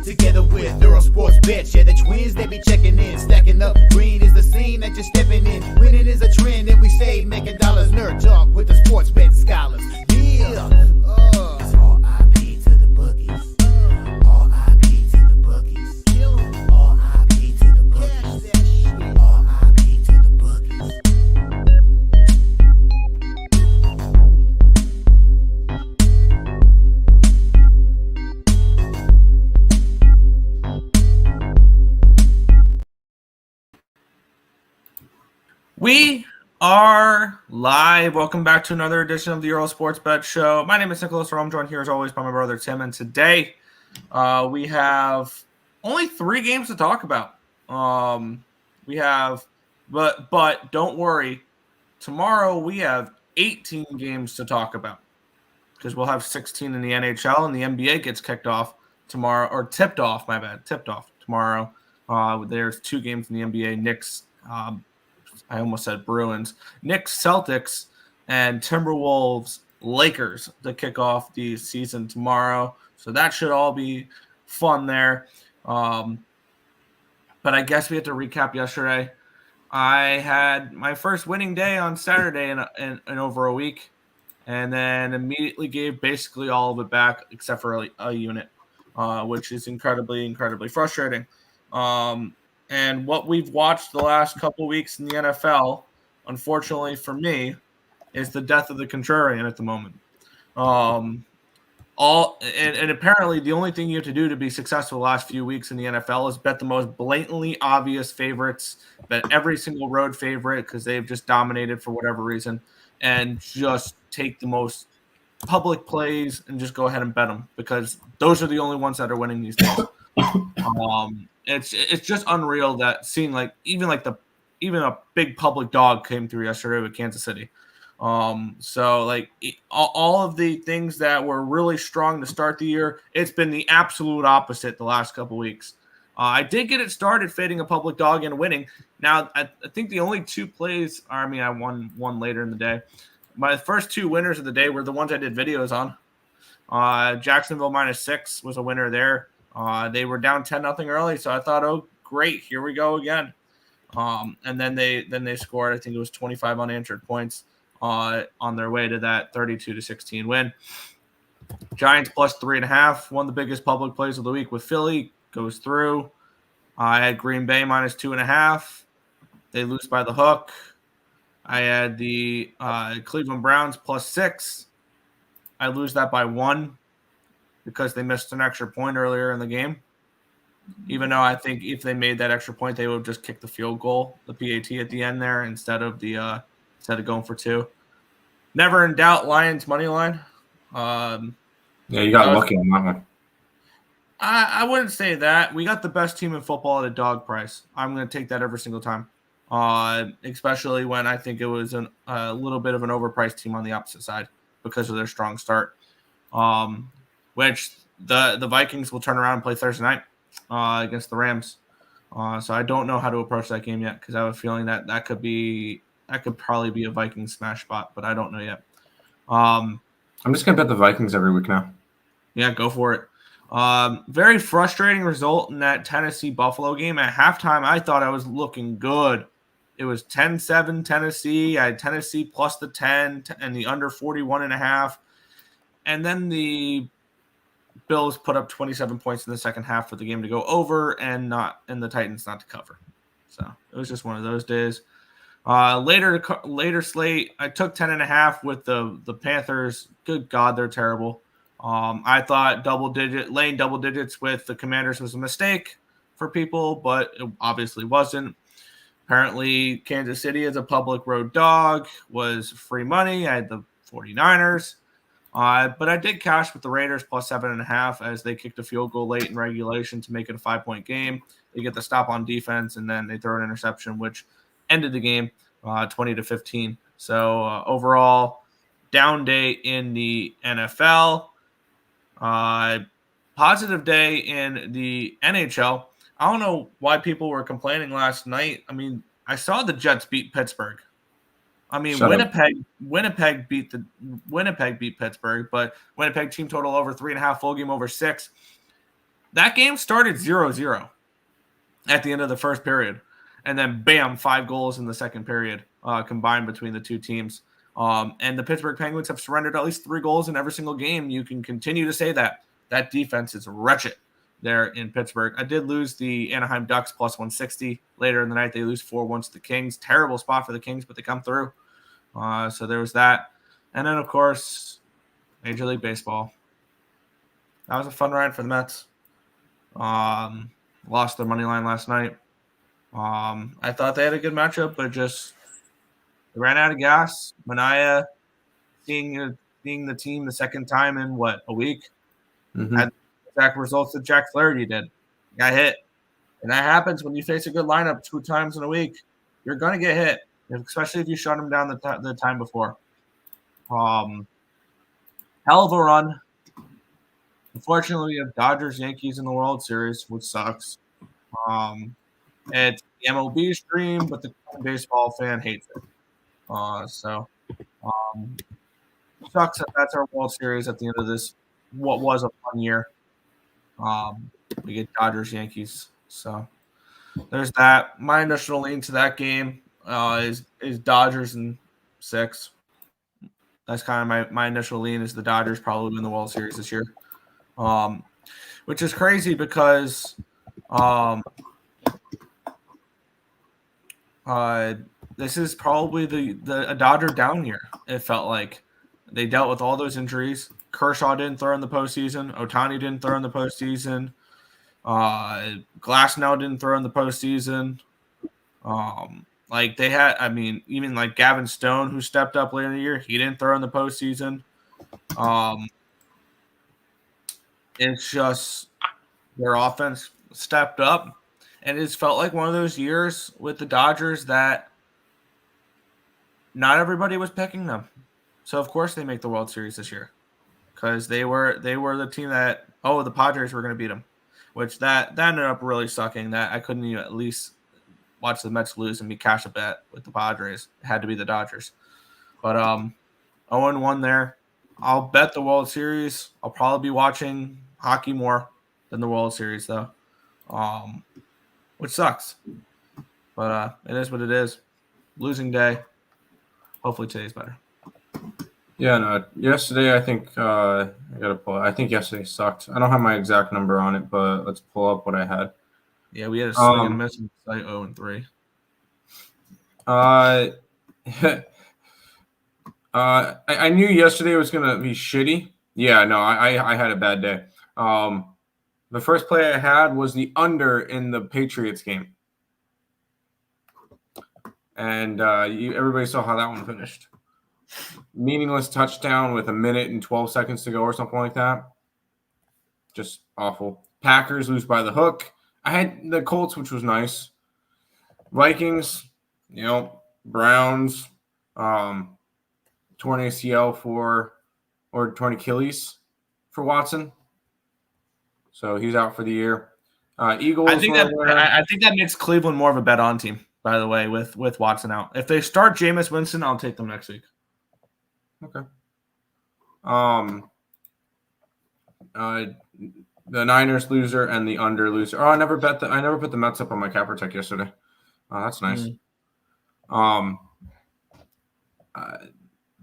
Together with Earle Sports Bets, yeah, the twins, they be checking in. Stacking up, green is the scene that you're stepping in. Winning is a trend, and we stay making dollars. Nerd talk with the sports bet scholars. Yeah, it's R.I.P. to the bookies. R.I.P. to the bookies. R.I.P. to the bookies. R.I.P. to the bookies. We are live. Welcome back to another edition of the Earle Sports Bet Show. My name is Nicholas. I'm joined here as always by my brother Tim, and today we have only 3 games to talk about. But don't worry. Tomorrow we have 18 games to talk about because we'll have 16 in the NHL, and the NBA gets kicked off tomorrow, or tipped off. My bad, tipped off tomorrow. There's 2 games in the NBA. Knicks. I almost said Bruins, Knicks, Celtics, and Timberwolves, Lakers to kick off the season tomorrow. So that should all be fun there. But I guess we have to recap yesterday. I had my first winning day on Saturday in over a week, and then immediately gave basically all of it back except for a unit, which is incredibly, incredibly frustrating. And what we've watched the last couple weeks in the NFL, unfortunately for me, is the death of the contrarian at the moment. And apparently the only thing you have to do to be successful the last few weeks in the NFL is bet the most blatantly obvious favorites, bet every single road favorite because they've just dominated for whatever reason, and just take the most public plays and just go ahead and bet them because those are the only ones that are winning these days. It's just unreal that seeing even a big public dog came through yesterday with Kansas City. So all of the things that were really strong to start the year, it's been the absolute opposite the last couple weeks. I did get it started fading a public dog and winning. Now I think the only 2 plays I won one later in the day. My first 2 winners of the day were the ones I did videos on. Jacksonville -6 was a winner there. They were down 10-0 early, so I thought, oh, great, here we go again. And then they scored, I think it was 25 unanswered points on their way to that 32-16 win. Giants +3.5, one of the biggest public plays of the week with Philly, goes through. I had Green Bay -2.5. They lose by the hook. I had the Cleveland Browns +6. I lose that by 1. Because they missed an extra point earlier in the game. Even though I think if they made that extra point, they would have just kicked the field goal, the PAT at the end there, instead of going for 2. Never in doubt, Lions money line. Yeah, you got lucky on that one. I wouldn't say that. We got the best team in football at a dog price. I'm going to take that every single time, especially when I think it was a little bit of an overpriced team on the opposite side because of their strong start. Which the Vikings will turn around and play Thursday night against the Rams. So I don't know how to approach that game yet because I have a feeling that could probably be a Vikings smash spot, but I don't know yet. I'm just going to bet the Vikings every week now. Yeah, go for it. Very frustrating result in that Tennessee-Buffalo game. At halftime, I thought I was looking good. It was 10-7 Tennessee. I had Tennessee plus the 10 and the under 41.5. And then the Bills put up 27 points in the second half for the game to go over and the Titans not to cover. So it was just one of those days. Later slate, I took 10.5 with the Panthers. Good God, they're terrible. I thought laying double digits with the Commanders was a mistake for people, but it obviously wasn't. Apparently, Kansas City as a public road dog was free money. I had the 49ers. But I did cash with the Raiders +7.5 as they kicked a field goal late in regulation to make it a 5-point game. They get the stop on defense, and then they throw an interception, which ended the game 20-15. So overall, down day in the NFL. Positive day in the NHL. I don't know why people were complaining last night. I mean, I saw the Jets beat Pittsburgh. I mean, Winnipeg beat Pittsburgh, but Winnipeg team total over 3.5, full game over 6. That game started 0-0 at the end of the first period. And then, bam, 5 goals in the second period combined between the two teams. And the Pittsburgh Penguins have surrendered at least 3 goals in every single game. You can continue to say that. That defense is wretched there in Pittsburgh. I did lose the Anaheim Ducks plus 160. Later in the night, they lose 4-1 to the Kings. Terrible spot for the Kings, but they come through. So there was that. And then, of course, Major League Baseball. That was a fun ride for the Mets. Lost their money line last night. I thought they had a good matchup, but just they ran out of gas. Manaea, seeing the team the second time in, a week? Mm-hmm. Had the exact results that Jack Flaherty did. Got hit. And that happens when you face a good lineup 2 times in a week. You're going to get hit, especially if you shut him down the time before. Hell of a run. Unfortunately, we have Dodgers-Yankees in the World Series, which sucks. It's the MLB's dream, but the baseball fan hates it. Sucks that that's our World Series at the end of this, what was a fun year. We get Dodgers-Yankees. So there's that. My initial lean to that game is Dodgers in 6. That's kind of my initial lean is the Dodgers probably win the World Series this year. Which is crazy because this is probably a Dodger down year. It felt like they dealt with all those injuries. Kershaw didn't throw in the postseason. Ohtani didn't throw in the postseason. Glasnow didn't throw in the postseason. Like they had, even like Gavin Stone, who stepped up later in the year, he didn't throw in the postseason. It's just their offense stepped up, and it's felt like one of those years with the Dodgers that not everybody was picking them. So of course they make the World Series this year because they were the team that the Padres were going to beat them, which that ended up really sucking. That I couldn't even at least watch the Mets lose and be cash a bet with the Padres. It had to be the Dodgers, but 0-1 there. I'll bet the World Series. I'll probably be watching hockey more than the World Series, though, which sucks. But it is what it is. Losing day. Hopefully today's better. Yeah, no. Yesterday, I think I gotta pull. I think yesterday sucked. I don't have my exact number on it, but let's pull up what I had. Yeah, we had a swing and a miss in site 0-3. I knew yesterday was gonna be shitty. Yeah, no, I had a bad day. The first play I had was the under in the Patriots game, and everybody saw how that one finished. Meaningless touchdown with 1 minute and 12 seconds to go or something like that. Just awful. Packers lose by the hook. I had the Colts, which was nice. Vikings, Browns, torn ACL torn Achilles for Watson. So he's out for the year. Eagles. I think that makes Cleveland more of a bet on team, by the way, with Watson out. If they start Jameis Winston, I'll take them next week. Okay. The Niners loser and the under loser. Oh, I never put the Mets up on my CapperTek yesterday. Oh, that's nice.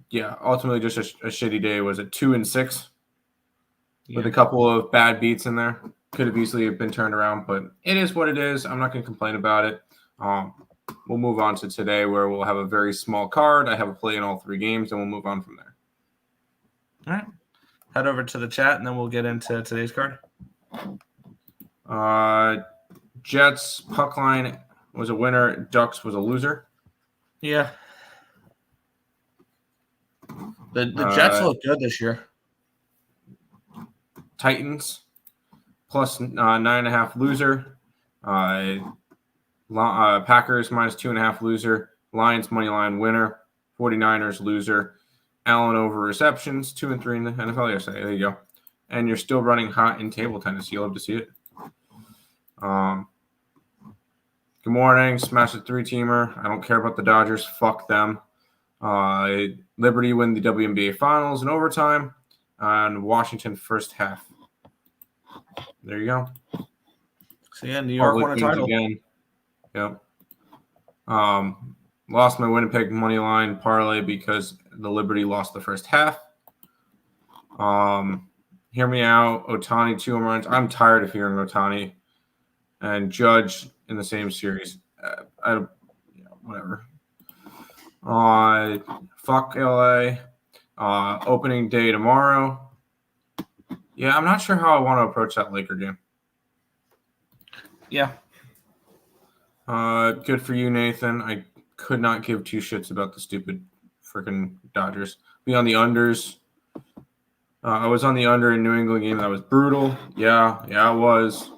Yeah, ultimately just a shitty day. Was it 2-6 with a couple of bad beats in there? Could have easily been turned around, but it is what it is. I'm not going to complain about it. We'll move on to today where we'll have a very small card. I have a play in all 3 games, and we'll move on from there. All right. Head over to the chat, and then we'll get into today's card. Jets, puck line was a winner. Ducks was a loser. Yeah. The Jets look good this year. Titans, plus 9.5 loser. Packers minus 2.5 loser. Lions money line winner. 49ers loser. Allen over receptions, 2-3 in the NFL yesterday. There you go. And you're still running hot in table tennis. You'll love to see it. Good morning. Smash the 3-teamer. I don't care about the Dodgers. Fuck them. Liberty win the WNBA Finals in overtime. And Washington first half. There you go. So yeah, New York won a title again. Yep. Lost my Winnipeg money line parlay because the Liberty lost the first half. Hear me out. Ohtani 2 home runs. I'm tired of hearing Ohtani and Judge in the same series. Whatever. Fuck LA. Opening day tomorrow. Yeah, I'm not sure how I want to approach that Laker game. Yeah. Good for you, Nathan. I could not give two shits about the stupid freaking Dodgers. Be on the unders. I was on the under in New England game. That was brutal. Yeah, it was.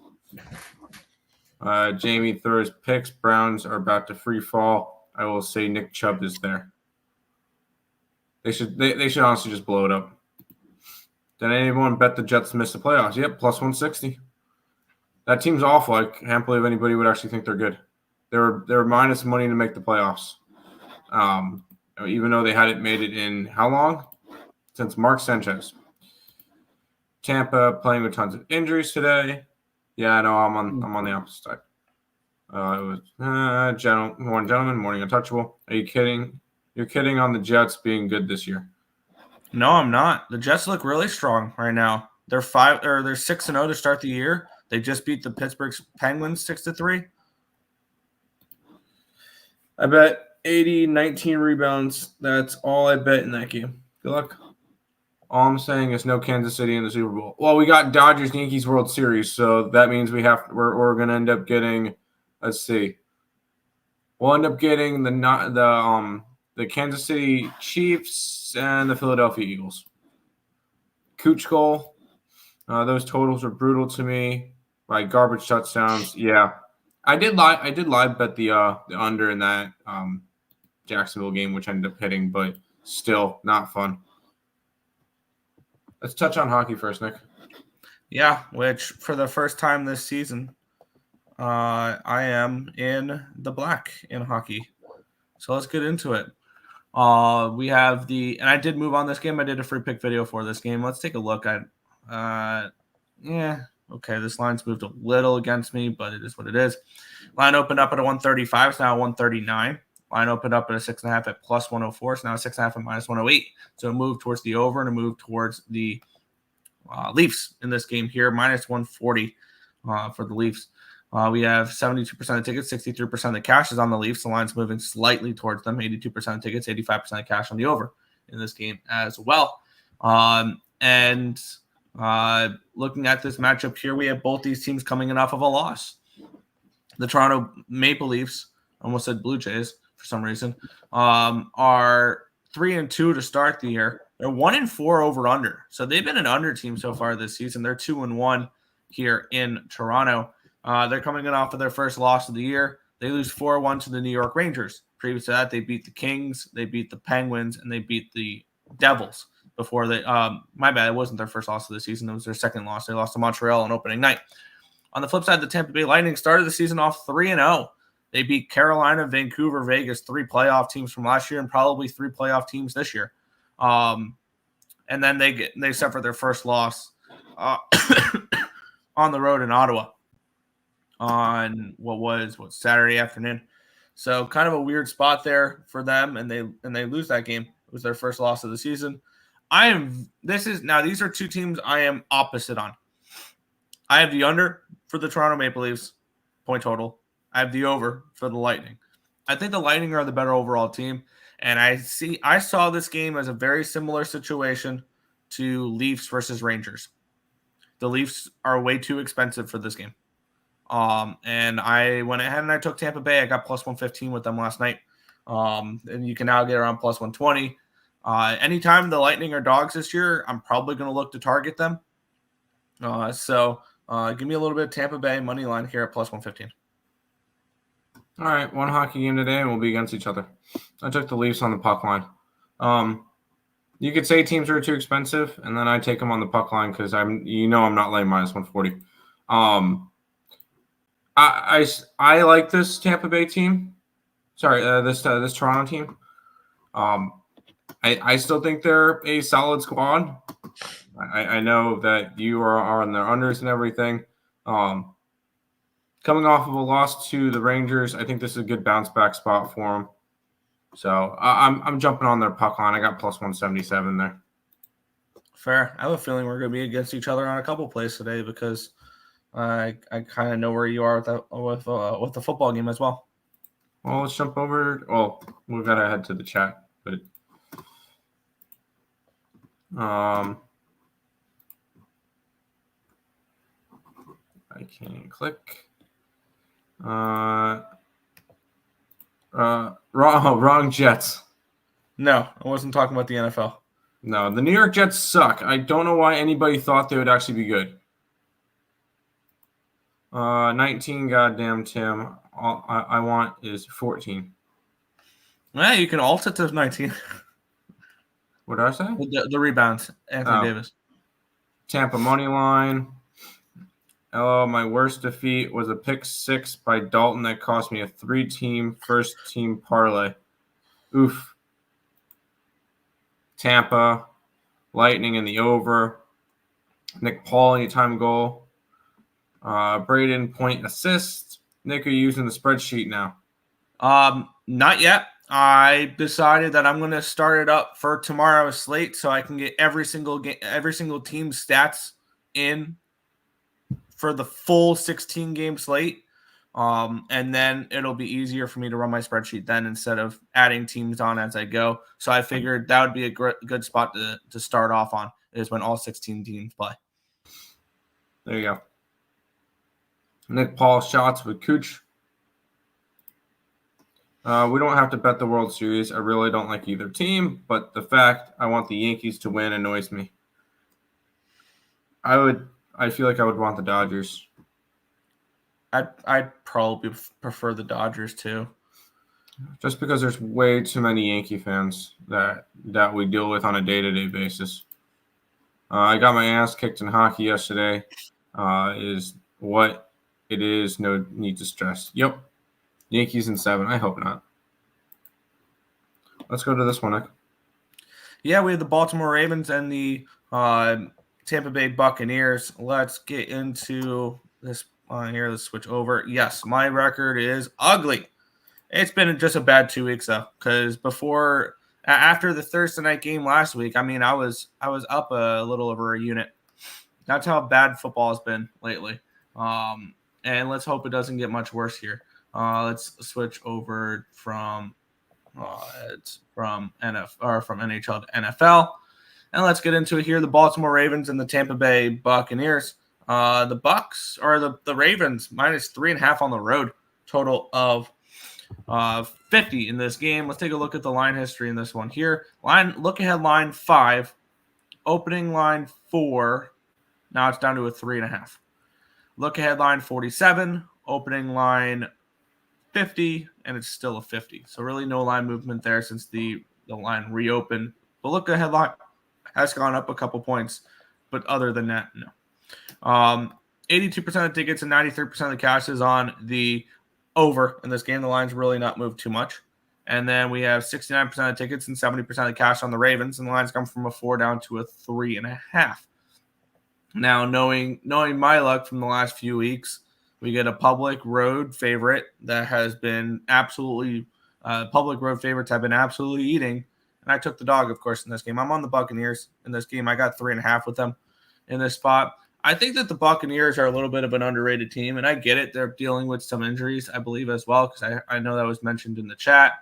Jamie throws picks. Browns are about to free fall. I will say Nick Chubb is there. They should honestly just blow it up. Did anyone bet the Jets to miss the playoffs? Yep, plus 160. That team's awful. I can't believe anybody would actually think they're good. They're minus money to make the playoffs. Even though they hadn't made it in how long? Since Mark Sanchez. Tampa playing with tons of injuries today. Yeah, I know. I'm on the opposite side. It was gentlemen, morning untouchable. Are you kidding? You're kidding on the Jets being good this year. No, I'm not. The Jets look really strong right now. They're 6-0 to start the year. They just beat the Pittsburgh Penguins 6-3. I bet 19 rebounds. That's all I bet in that game. Good luck. All I'm saying is no Kansas City in the Super Bowl. Well, we got Dodgers-Yankees World Series, so that means we're going to end up getting. Let's see. We'll end up getting the Kansas City Chiefs and the Philadelphia Eagles. Cooch goal. Those totals were brutal to me by garbage touchdowns. Yeah, I did live bet the under in that Jacksonville game, which ended up hitting, but still not fun. Let's touch on hockey first, Nick. Yeah, which for the first time this season, I am in the black in hockey. So let's get into it. We have and I did move on this game. I did a free pick video for this game. Let's take a look at, okay, this line's moved a little against me, but it is what it is. Line opened up at a 135, it's now 139. Line opened up at a 6.5 at plus 104. It's now 6.5 at minus 108. So a move towards the over and a move towards the Leafs in this game here. Minus 140 for the Leafs. We have 72% of tickets, 63% of the cash is on the Leafs. The line's moving slightly towards them. 82% of tickets, 85% of cash on the over in this game as well. And looking at this matchup here, we have both these teams coming in off of a loss. The Toronto Maple Leafs, almost said Blue Jays for some reason, are 3-2 to start the year. They're 1-4 over under. So they've been an under team so far this season. They're 2-1 here in Toronto. They're coming in off of their first loss of the year. They lose 4-1 to the New York Rangers. Previous to that, they beat the Kings, they beat the Penguins, and they beat the Devils before they my bad, it wasn't their first loss of the season. It was their second loss. They lost to Montreal on opening night. On the flip side, the Tampa Bay Lightning started the season off 3-0. They beat Carolina, Vancouver, Vegas, 3 playoff teams from last year and probably 3 playoff teams this year. And then they suffered their first loss on the road in Ottawa on Saturday afternoon. So kind of a weird spot there for them, and they lose that game. It was their first loss of the season. These are two teams I am opposite on. I have the under for the Toronto Maple Leafs, point total. I have the over for the Lightning. I think the Lightning are the better overall team, and I saw this game as a very similar situation to Leafs versus Rangers. The Leafs are way too expensive for this game. And I went ahead and I took Tampa Bay. I got plus 115 with them last night. And you can now get around plus 120. Anytime the Lightning are dogs this year, I'm probably going to look to target them. So give me a little bit of Tampa Bay money line here at plus 115. All right, one hockey game today, and we'll be against each other. I took the Leafs on the puck line. You could say teams are too expensive, and then I take them on the puck line because I'm not laying minus 140. I like this Tampa Bay team. Sorry, this Toronto team. I still think they're a solid squad. I know that you are on their unders and everything. Coming off of a loss to the Rangers, I think this is a good bounce back spot for them. So I'm jumping on their puck line. I got plus 177 there. Fair. I have a feeling we're going to be against each other on a couple plays today because I kind of know where you are with the football game as well. Well, let's jump over. Well, we've got to head to the chat, but I can't click. Wrong Jets. No, I wasn't talking about the NFL. No, the New York Jets suck. I don't know why anybody thought they would actually be good. 19, goddamn Tim. All I want is 14. Yeah, you can alt it to 19. What did I say? The rebounds, Anthony Davis. Tampa money line. Oh, my worst defeat was a pick 6 by Dalton that cost me a 3-team first-team parlay. Oof. Tampa, Lightning in the over. Nick Paul anytime goal. Braden point assist. Nick, are you using the spreadsheet now? Not yet. I decided that I'm going to start it up for tomorrow's slate so I can get every single team's stats in for the full 16-game slate. And then it'll be easier for me to run my spreadsheet then instead of adding teams on as I go. So I figured that would be a good spot to start off on is when all 16 teams play. There you go. Nick Paul shots with Cooch. We don't have to bet the World Series. I really don't like either team, but the fact I want the Yankees to win annoys me. I feel like I would want the Dodgers. I'd probably prefer the Dodgers too. Just because there's way too many Yankee fans that we deal with on a day-to-day basis. I got my ass kicked in hockey yesterday. Is what it is. No need to stress. Yep. Yankees in 7. I hope not. Let's go to this one, Nick. Yeah, we have the Baltimore Ravens and the Tampa Bay Buccaneers. Let's get into this here. Let's switch over. Yes, my record is ugly. It's been just a bad 2 weeks though, because after the Thursday night game last week, I mean, I was up a little over a unit. That's how bad football has been lately. And let's hope it doesn't get much worse here. Let's switch over from NHL to NFL, and let's get into it here. The Baltimore Ravens and the Tampa Bay Buccaneers. The Bucks or the Ravens -3.5 on the road. Total of 50 in this game. Let's take a look at the line history in this one here. Look ahead line 5, opening line 4. Now it's down to a 3.5. Look ahead line 47, opening line 50, and it's still a 50. So really no line movement there since the line reopened. The look ahead line has gone up a couple points, but other than that, no. 82% of tickets and 93% of the cash is on the over in this game. The line's really not moved too much. And then we have 69% of tickets and 70% of the cash on the Ravens, and the line's come from a 4 down to a 3.5. Now, knowing my luck from the last few weeks, we get a public road favorite that has been absolutely public road favorites have been absolutely eating. And I took the dog, of course, in this game. I'm on the Buccaneers in this game. I got 3.5 with them in this spot. I think that the Buccaneers are a little bit of an underrated team, and I get it. They're dealing with some injuries, I believe, as well, because I know that was mentioned in the chat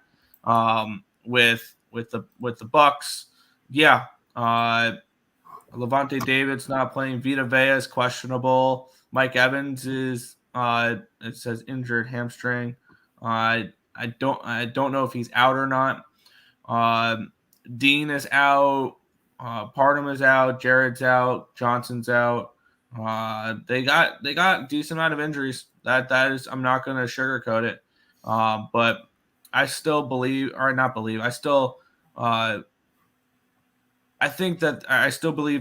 with the Bucks. Yeah, Levante David's not playing. Vita Vea is questionable. Mike Evans is it says injured hamstring. I don't know if he's out or not. Dean is out. Parham is out. Jared's out. Johnson's out. They got a decent amount of injuries. That is, I'm not going to sugarcoat it. But I still believe, or not believe, I still believe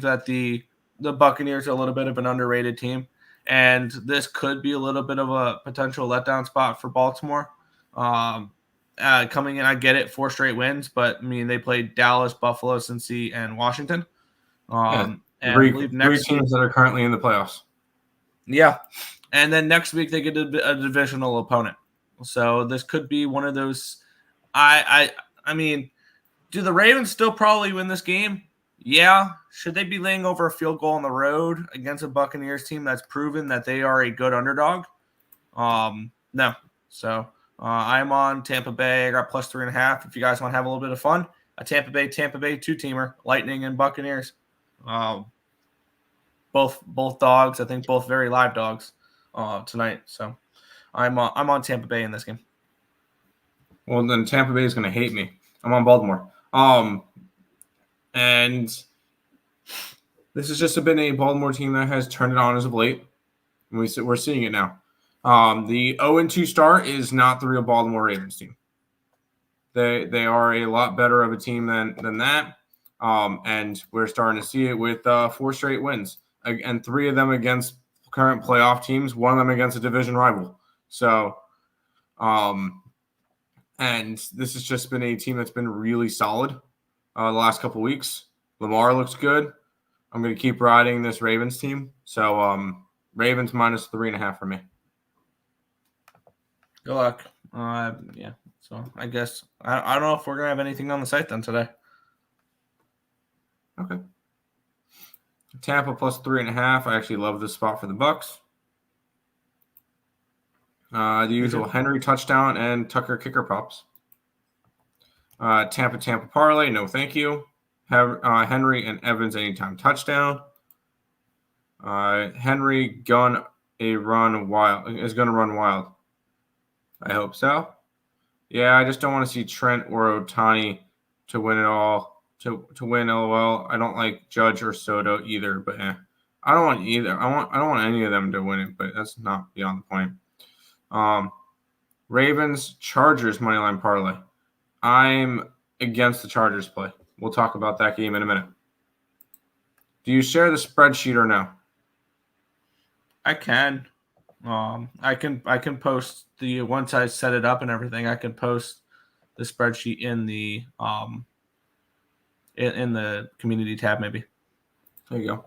that the Buccaneers are a little bit of an underrated team, and this could be a little bit of a potential letdown spot for Baltimore. Coming in, I get it, 4 straight wins, but I mean they played Dallas, Buffalo, Cincy, and Washington. And three I believe next teams that are currently in the playoffs. Yeah, And then next week they get a divisional opponent. So this could be one of those. I mean, do the Ravens still probably win this game? Yeah. Should they be laying over a field goal on the road against a Buccaneers team that's proven that they are a good underdog? No. So I'm on Tampa Bay. I got plus 3.5. If you guys want to have a little bit of fun, a Tampa Bay 2-teamer, Lightning and Buccaneers. Both dogs. I think both very live dogs tonight. So I'm on Tampa Bay in this game. Well, then Tampa Bay is going to hate me. I'm on Baltimore. And this has just been a Baltimore team that has turned it on as of late. And we're seeing it now. The 0-2 start is not the real Baltimore Ravens team. They are a lot better of a team than that. And we're starting to see it with 4 straight wins. And 3 of them against current playoff teams, 1 of them against a division rival. So, and this has just been a team that's been really solid the last couple weeks. Lamar looks good. I'm going to keep riding this Ravens team. So, Ravens minus 3.5 for me. Good luck. Yeah. So I guess I don't know if we're going to have anything on the site then today. Okay. Tampa plus 3.5. I actually love this spot for the Bucks. The usual Henry touchdown and Tucker kicker props. Tampa parlay. No, thank you. Henry and Evans anytime touchdown. Henry is going to run wild. I hope so. Yeah, I just don't want to see Trent or Ohtani to win it all. To win, LOL. I don't like Judge or Soto either, but I don't want either. I don't want any of them to win it, but that's not beyond the point. Ravens Chargers moneyline parlay. I'm against the Chargers play. We'll talk about that game in a minute. Do you share the spreadsheet or no? I can. I can post the once I set it up and everything. I can post the spreadsheet in the in the community tab maybe. There you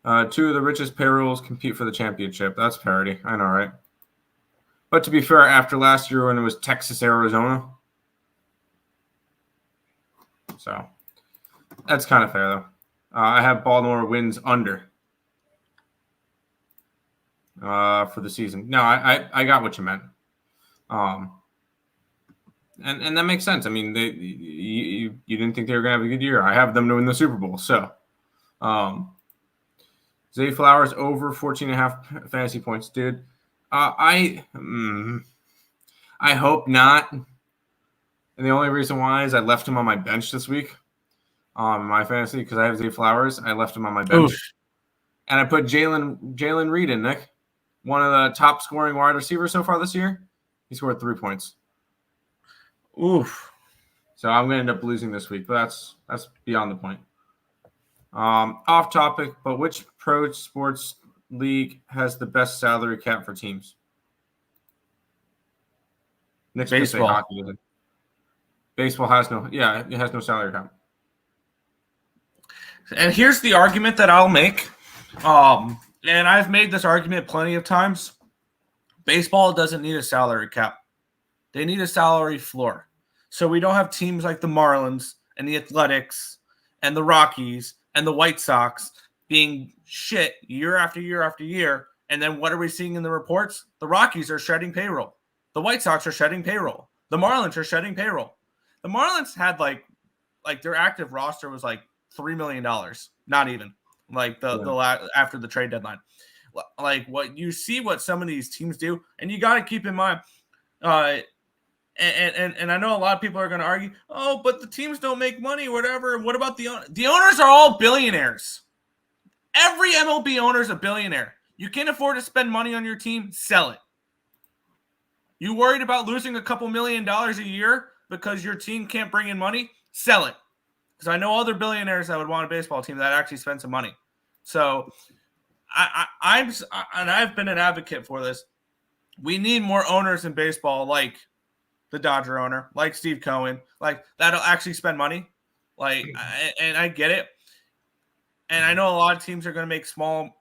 go. 2 of the richest payrolls compete for the championship. That's parity. I know, right? But to be fair, after last year when it was Texas, Arizona. So that's kind of fair, though. I have Baltimore wins under for the season. No, I got what you meant. And that makes sense. I mean, you didn't think they were going to have a good year. I have them to win the Super Bowl. So, Zay Flowers over 14.5 fantasy points, dude. I hope not. And the only reason why is I left him on my bench this week. My fantasy, because I have Zay Flowers. I left him on my bench. Oof. And I put Jalen Reed in, Nick. One of the top scoring wide receivers so far this year. He scored 3 points. Oof. So I'm going to end up losing this week, but that's beyond the point. Off topic, but which pro sports league has the best salary cap for teams? Nick's baseball. Hockey, isn't it? Baseball has it has no salary cap. And here's the argument that I'll make. And I've made this argument plenty of times. Baseball doesn't need a salary cap. They need a salary floor. So we don't have teams like the Marlins and the Athletics and the Rockies and the White Sox being shit year after year after year. And then what are we seeing in the reports? The Rockies are shedding payroll. The White Sox are shedding payroll. The Marlins are shedding payroll. The Marlins had like their active roster was like $3 million. Not even like the after the trade deadline. Like what you see what some of these teams do, and you got to keep in mind. And I know a lot of people are going to argue, oh, but the teams don't make money, whatever. What about the owners? The owners are all billionaires. Every MLB owner is a billionaire. You can't afford to spend money on your team, sell it. You worried about losing a couple $1 million a year because your team can't bring in money? Sell it. Because I know other billionaires that would want a baseball team that actually spend some money. So I've been an advocate for this. We need more owners in baseball like the Dodger owner, like Steve Cohen, like that'll actually spend money. Like, and I get it. And I know a lot of teams are going to make small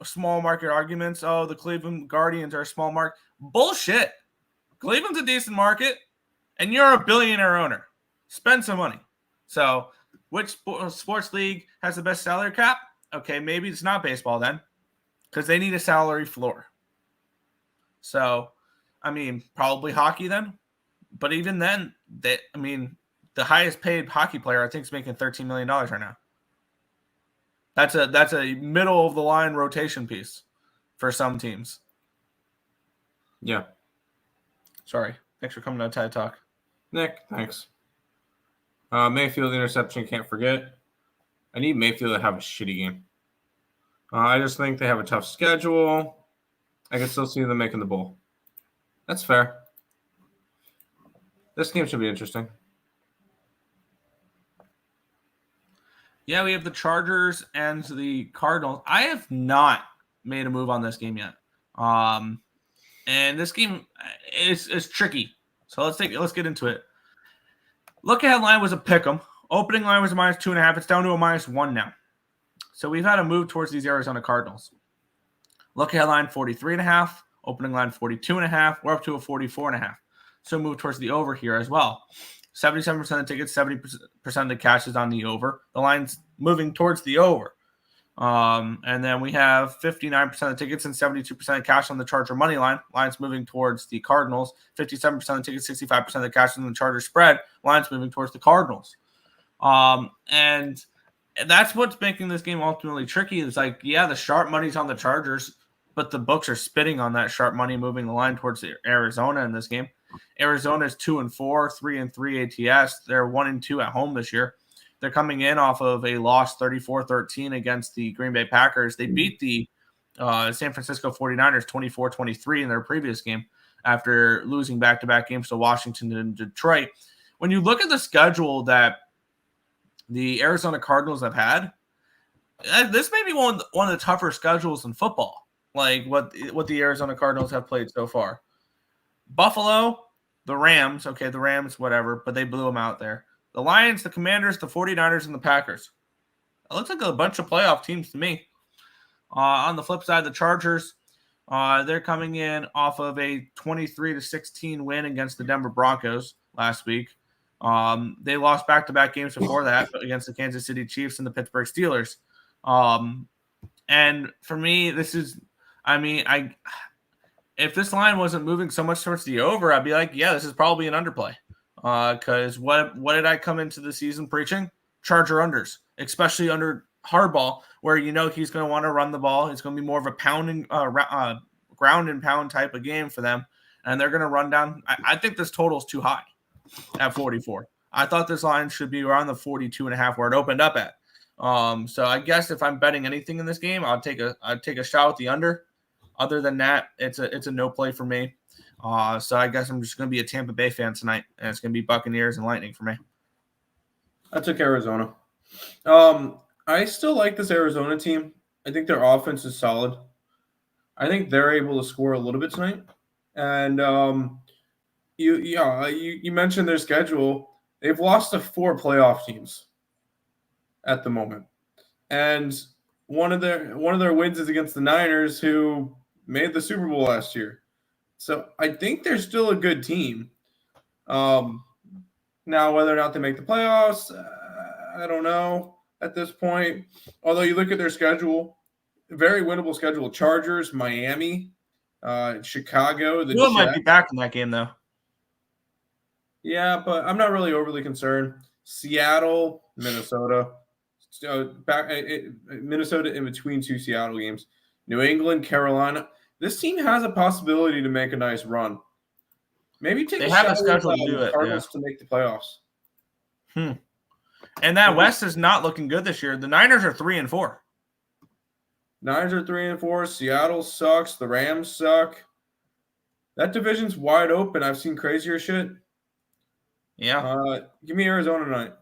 market arguments. Oh, the Cleveland Guardians are a small market. Bullshit. Cleveland's a decent market, and you're a billionaire owner. Spend some money. So, which sports league has the best salary cap? Okay, maybe it's not baseball then, because they need a salary floor. So, I mean, probably hockey then. But even then, the highest paid hockey player I think is making $13 million right now. That's a middle of the line rotation piece for some teams. Yeah. Sorry. Thanks for coming to Tide Talk. Nick, thanks. Mayfield interception, can't forget. I need Mayfield to have a shitty game. I just think they have a tough schedule. I can still see them making the bowl. That's fair. This game should be interesting. Yeah, we have the Chargers and the Cardinals. I have not made a move on this game yet. And this game is tricky. So let's get into it. Look ahead line was a pick 'em. Opening line was a -2.5. It's down to a -1 now. So we've had a move towards these Arizona Cardinals. Look ahead line 43.5. Opening line 42.5. We're up to a 44.5. So move towards the over here as well. 77% of the tickets, 70% of the cash is on the over. The line's moving towards the over. And then we have 59% of the tickets and 72% of cash on the Charger money line. Line's moving towards the Cardinals. 57% of the tickets, 65% of the cash on the Charger spread. Line's moving towards the Cardinals. And that's what's making this game ultimately tricky. It's like, yeah, the sharp money's on the Chargers, but the books are spitting on that sharp money, moving the line towards Arizona in this game. Arizona is 2-4, 3-3 ATS. They're 1-2 at home this year. They're coming in off of a loss 34-13 against the Green Bay Packers. They beat the San Francisco 49ers 24-23 in their previous game after losing back-to-back games to Washington and Detroit. When you look at the schedule that the Arizona Cardinals have had, this may be one of the tougher schedules in football, like what the Arizona Cardinals have played so far. Buffalo, the Rams, whatever, but they blew them out there. The Lions, the Commanders, the 49ers, and the Packers. It looks like a bunch of playoff teams to me. On the flip side, the Chargers, they're coming in off of a 23-16 win against the Denver Broncos last week. They lost back-to-back games before that against the Kansas City Chiefs and the Pittsburgh Steelers. And for me, if this line wasn't moving so much towards the over, I'd be like, yeah, this is probably an underplay. Because what did I come into the season preaching? Charger unders, especially under Harbaugh, where you know he's going to want to run the ball. It's going to be more of a ground and pound type of game for them, and they're going to run down. I think this total is too high at 44. I thought this line should be around the 42.5 where it opened up at. So I guess if I'm betting anything in this game, I'd take a shot with the under. Other than that, it's a no play for me. So I guess I'm just going to be a Tampa Bay fan tonight, and it's going to be Buccaneers and Lightning for me. I took Arizona. I still like this Arizona team. I think their offense is solid. I think they're able to score a little bit tonight. And you mentioned their schedule. They've lost to 4 playoff teams at the moment, and one of their wins is against the Niners, who made the Super Bowl last year. So I think they're still a good team. Now, whether or not they make the playoffs, I don't know at this point. Although you look at their schedule, very winnable schedule: Chargers, Miami, Chicago. The Jets might be back in that game though. Yeah, but I'm not really overly concerned. Seattle, Minnesota. Minnesota in between 2 Seattle games. New England, Carolina. This team has a possibility to make a nice run. Maybe take a schedule to do it. Cardinals to make the playoffs. And that West is not looking good this year. The Niners are 3-4. Niners are 3-4. Seattle sucks. The Rams suck. That division's wide open. I've seen crazier shit. Yeah. Give me Arizona tonight.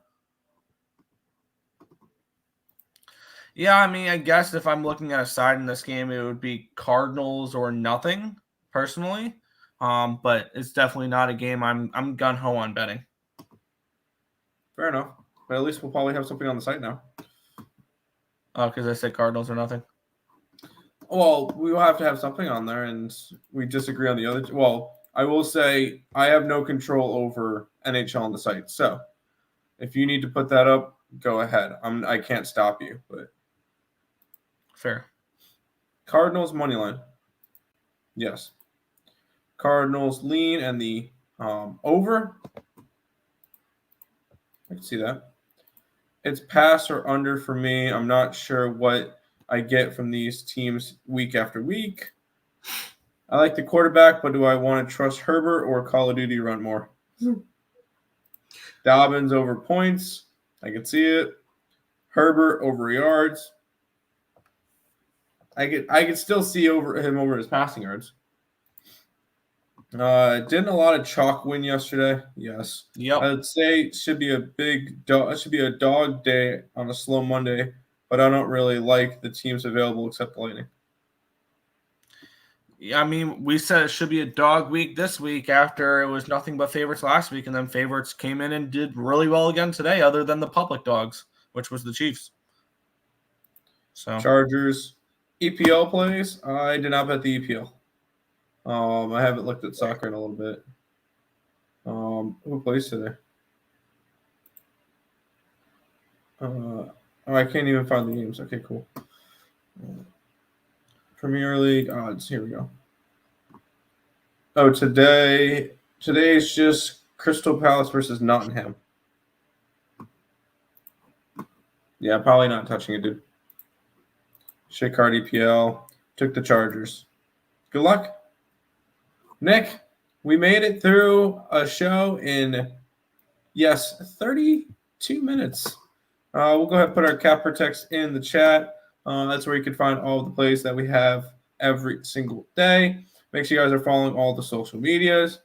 Yeah, I mean, I guess if I'm looking at a side in this game, it would be Cardinals or nothing, personally. But it's definitely not a game I'm gun-ho on betting. Fair enough. But at least we'll probably have something on the site now. Oh, because I said Cardinals or nothing. Well, we will have to have something on there, and we disagree on the other. Well, I will say I have no control over NHL on the site, so if you need to put that up, go ahead. I can't stop you, but Fair. Cardinals money line. Yes. Cardinals lean and the over. I can see that. It's pass or under for me. I'm not sure what I get from these teams week after week. I like the quarterback, but do I want to trust Herbert or Call of Duty run more? Dobbins over points. I can see it. Herbert over yards. I could still see him over his passing yards. Didn't a lot of chalk win yesterday? Yes. Yep. I would say it should be a big dog. It should be a dog day on a slow Monday, but I don't really like the teams available except the Lightning. Yeah, I mean, we said it should be a dog week this week after it was nothing but favorites last week, and then favorites came in and did really well again today, other than the public dogs, which was the Chiefs. So Chargers, EPL plays. I did not bet the EPL. I haven't looked at soccer in a little bit. Who plays today? I can't even find the games. Okay, cool. Premier League odds. Here we go. Oh, today is just Crystal Palace versus Nottingham. Yeah, probably not touching it, dude. Shake card EPL. Took the Chargers. Good luck. Nick, we made it through a show in, 32 minutes. We'll go ahead and put our CapperTek in the chat. That's where you can find all of the plays that we have every single day. Make sure you guys are following all the social medias.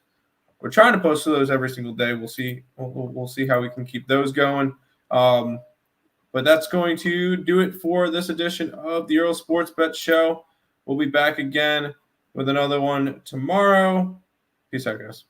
We're trying to post those every single day. We'll see. We'll see how we can keep those going. But that's going to do it for this edition of the Earle Sports Bet Show. We'll be back again with another one tomorrow. Peace out, guys.